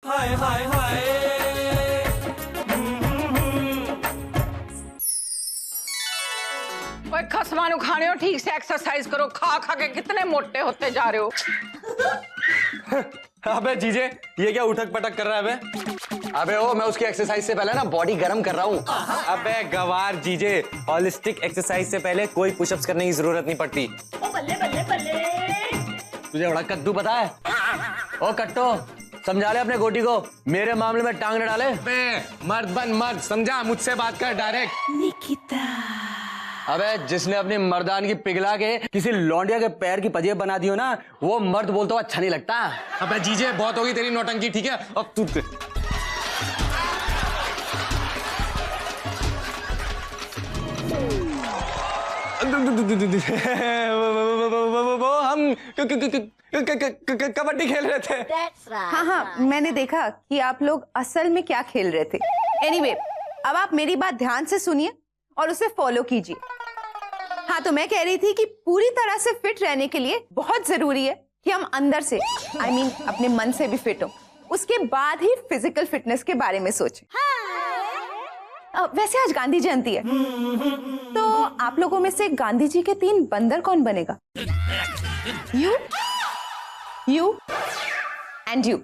हाय हाय हाय। ओए खसमानु खाने हो, ठीक से एक्सरसाइज करो, खा खा के कितने मोटे होते जा रहे हो। अबे जीजे, ये क्या उठक पटक कर रहा है अबे? अबे ओ, मैं उसकी एक्सरसाइज से पहले ना बॉडी गर्म कर रहा हूँ। अबे गवार जीजे, होलिस्टिक एक्सरसाइज से पहले कोई पुशअप्स करने की जरूरत नहीं पड़ती। ओ बल्ले बल्ले बल्ले। तुझे बड़ा कद्दू पता है? ओ कट्टो, समझा ले अपने गोटी को, मेरे मामले में टांग न डाले। मर्द बन मर्द, समझा? मुझसे बात कर डायरेक्ट। निकिता। अबे जिसने अपनी मर्दान की पिघला के किसी लौंडिया के पैर की पजेब बना दी हो ना, वो मर्द बोलता हुआ अच्छा नहीं लगता। अबे जीजे, बहुत होगी तेरी नौटंकी, ठीक है? अब तू वो हम कबड्डी खेल रहे थे। हाँ हाँ, मैंने देखा कि आप लोग असल में क्या खेल रहे थे। एनीवे, अब आप मेरी बात ध्यान से सुनिए और उसे फॉलो कीजिए। हाँ, तो मैं कह रही थी कि पूरी तरह से फिट रहने के लिए बहुत जरूरी है कि हम अंदर से I mean, अपने मन से भी फिट हो, उसके बाद ही फिजिकल फिटनेस के बारे में सोचें। वैसे आज गांधी जयंती है, तो आप लोगों में से गांधी जी के 3 बंदर कौन बनेगा? You and you.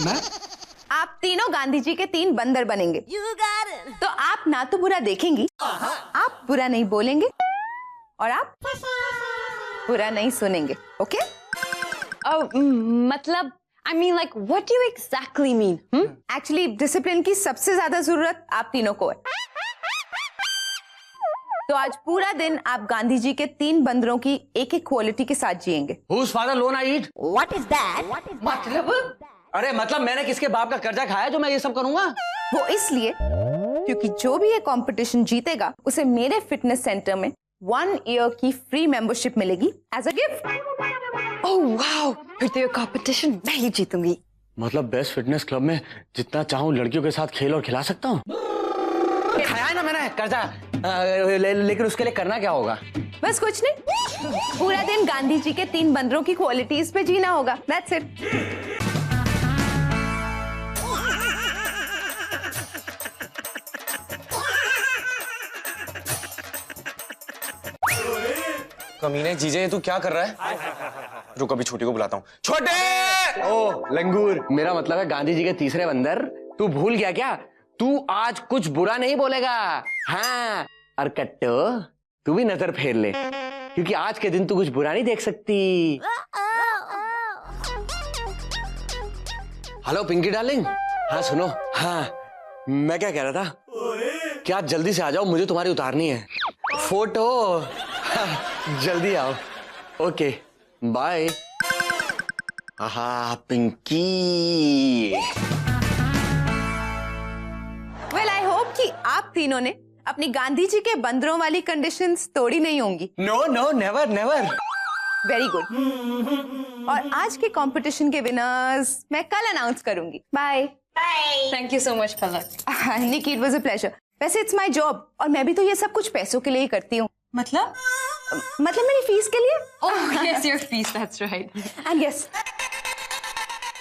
मैं? आप तीनों गांधी जी के 3 बंदर बनेंगे। तो आप ना तो बुरा देखेंगी, आप बुरा नहीं बोलेंगे और आप बुरा नहीं सुनेंगे। ओके? मतलब I mean like what do you exactly mean? Actually discipline की सबसे ज्यादा जरूरत आप तीनों को है। तो आज पूरा दिन आप गांधी जी के 3 बंदरों की एक-एक क्वालिटी के साथ जिएंगे। Whose father loan I eat? What is that? मतलब? अरे मतलब मैंने किसके बाप का कर्जा खाया जो मैं ये सब करूंगा? वो इसलिए क्योंकि जो भी ये कंपटीशन जीतेगा उसे मेरे फिटनेस सेंटर में 1 ईयर की फ्री मेंबरशिप मिलेगी as a gift. Oh wow! फिर तो ये कंपटीशन मैं ही जीतूंगी। मतलब बेस्ट फिटनेस क्लब में जितना चाहूँ लड़कियों के साथ खेल और खिला सकता हूँ? खाया है ना मैंने कर्जा, लेकिन उसके लिए करना क्या होगा? बस कुछ नहीं, पूरा दिन गांधी जी के 3 बंदरों की क्वालिटीज पे जीना होगा। That's it. कमीने जीजे, तू क्या कर रहा है? रुक, अभी छोटी को बुलाता हूँ। छोटे! ओ लंगूर, मेरा मतलब है गांधी जी के 3रे बंदर। तू भूल गया क्या? तू आज कुछ बुरा नहीं बोलेगा। हाँ, और कट्टो तू भी नजर फेर ले, क्योंकि आज के दिन तू कुछ बुरा नहीं देख सकती। Hello Pinky darling. हाँ सुनो, हाँ मैं क्या कह रहा था, क्या जल्दी से आ जाओ, मुझे तुम्हारी उतारनी है फोटो। हाँ, जल्दी आओ। Okay bye. आहा पिंकी। वेल आई होप कि आप तीनों ने अपनी गांधी जी के बंदरों वाली कंडीशंस तोड़ी नहीं होंगी। No no, never never. Very good. और आज के कंपटीशन के विनर्स मैं कल अनाउंस करूंगी। Bye. Thank you so much, Palak. Niki, it was a pleasure. वैसे इट्स माय जॉब और मैं भी तो ये सब कुछ पैसों के लिए ही करती हूँ। मतलब मेरी फीस के लिए। Oh yes, your fees, that's right. And yes,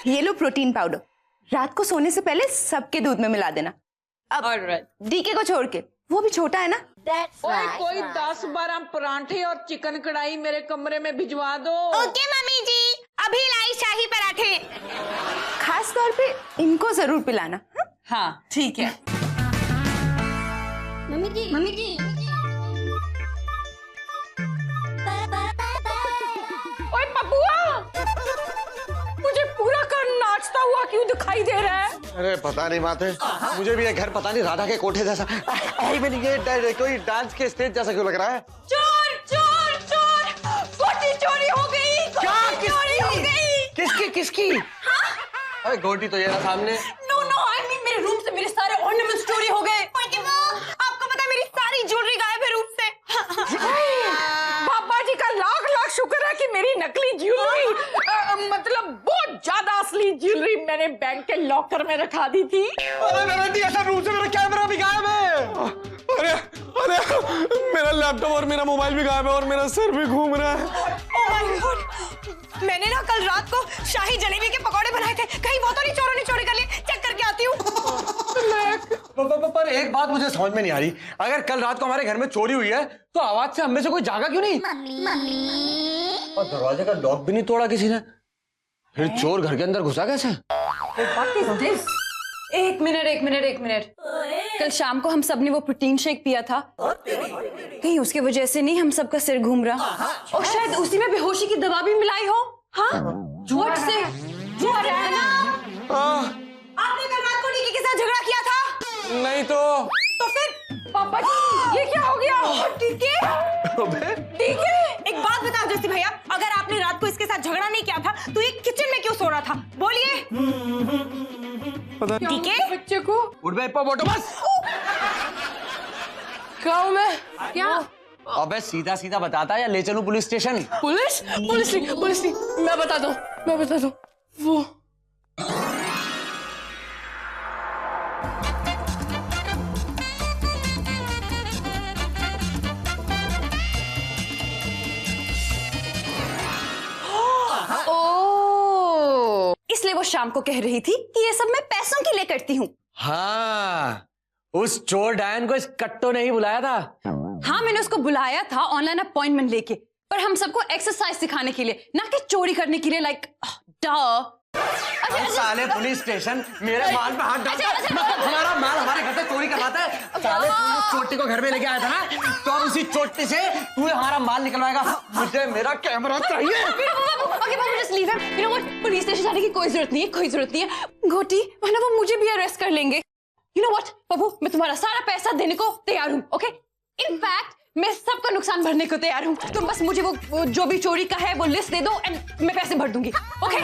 ये लो प्रोटीन पाउडर, रात को सोने से पहले सबके दूध में मिला देना। अब Alright. डीके को छोड़ के, वो भी छोटा है ना। ओए कोई 10-12 परांठे और चिकन कढ़ाई मेरे कमरे में भिजवा दो। ओके मम्मी जी, अभी लाई शाही पराठे। खास तौर पे इनको जरूर पिलाना। हाँ, ठीक है। मम्मी जी। ओए पपुआ, मुझे पूरा कर नाचता हुआ क्यों दिखाई दे रहा है? अरे पता नहीं माते, मुझे भी ये घर पता नहीं राधा के कोठे जैसा, ये कोई डांस के स्टेज जैसा क्यों लग रहा है? चोर चोर चोर, गोटी चोरी हो गई। गोटी चोरी हो गई। किसकी किसकी? अरे गोटी तो ये रहा सामने। No no, I mean मेरे रूम से मेरे सारे ऑर्नामेंट्स चोरी हो गए। आपको पता है मेरी सारी ज्वेलरी गायब है रूम से। बाबा जी का लाख लाख शुक्र है कि मेरी नकली ज्वेलरी, मतलब बहुत ज्यादा असली ज्वेलरी मैंने बैंक के लॉकर में रखा दी थी। अरे ऐसा रूम से मेरा कैमरा भी गायब है। अरे अरे मेरा लैपटॉप और मेरा मोबाइल भी गायब है और मेरा सर भी घूम रहा है। Oh my God! मैंने ना कल रात को शाही जलेबी के पकौड़े बनाए थे, कहीं वो तो नहीं चोरों ने चोरी कर लिए। चेक पर एक बात मुझे समझ में नहीं आ रही, अगर कल रात को हमारे घर में चोरी हुई है तो आवाज से हम में से कोई जागा क्यों नहीं? और दरवाजे का लॉक भी नहीं तोड़ा किसी ने, फिर चोर घर के अंदर घुसा कैसे? एक मिनट। कल शाम को हम सब ने वो प्रोटीन शेक पिया था, कहीं उसकी वजह से नहीं हम सबका सिर घूम रहा, और शायद उसी में बेहोशी की दवा भी मिलाई हो। हाँ, झूठ से झूठ है ना? आपने कल रात को नीके के साथ झगड़ा किया था? नहीं तो फिर पापा जी ये क्या हो गया? ठीक है, ठीक है, एक बात बताओ जस्सी भैया, अगर आपने रात को इसके साथ झगड़ा नहीं किया था तो ये किचन में क्यों सो रहा था? बोलिए। ठीक है, बच्चे को उठ बे हिप्पोपोटामस। क्या हूँ मैं? क्या? अबे सीधा सीधा बताता या ले चलूं पुलिस स्टेशन? पुलिस नहीं, मैं बता दूं वो इसलिए वो शाम को कह रही थी कि ये सब मैं पैसों के लिए करती हूँ। हाँ, उस चोर डायन को इस कट्टो ने ही बुलाया था। हाँ, मैंने उसको बुलाया था ऑनलाइन अपॉइंटमेंट लेके, पर हम सबको एक्सरसाइज सिखाने के लिए, ना कि चोरी करने के लिए। लाइक साले पुलिस स्टेशन मेरे माल पे हाथ डालता है, मतलब हमारा माल हमारे घर से चोरी करवाता है। साले तू उस चोटी को घर में लेके आया था ना, तो अब उसी चोटी से तू हमारा माल निकलवाएगा। मुझे मेरा कैमरा चाहिए। पुलिस स्टेशन जाने की कोई जरूरत नहीं है। घोटी, वरना वो मुझे भी अरेस्ट कर लेंगे। यू नो व्हाट पप्पू, मैं तुम्हारा सारा पैसा देने को तैयार हूँ। ओके, इनफैक्ट मैं सबका नुकसान भरने को तैयार हूँ। तुम बस मुझे वो जो भी चोरी का है वो लिस्ट दे दो एंड मैं पैसे भर दूंगी। ओके,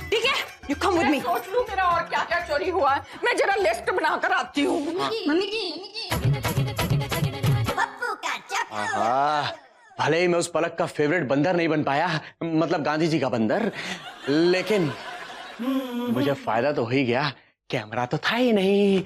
ठीक है, यू कम विद मी। सोच लूं मेरा और क्या क्या चोरी हुआ है, मैं जरा लिस्ट बनाकर आती हूँ। भले ही मैं उस पलक का फेवरेट बंदर नहीं बन पाया, मतलब गांधी जी का बंदर, लेकिन मुझे फायदा तो हो ही गया, कैमरा तो था ही नहीं।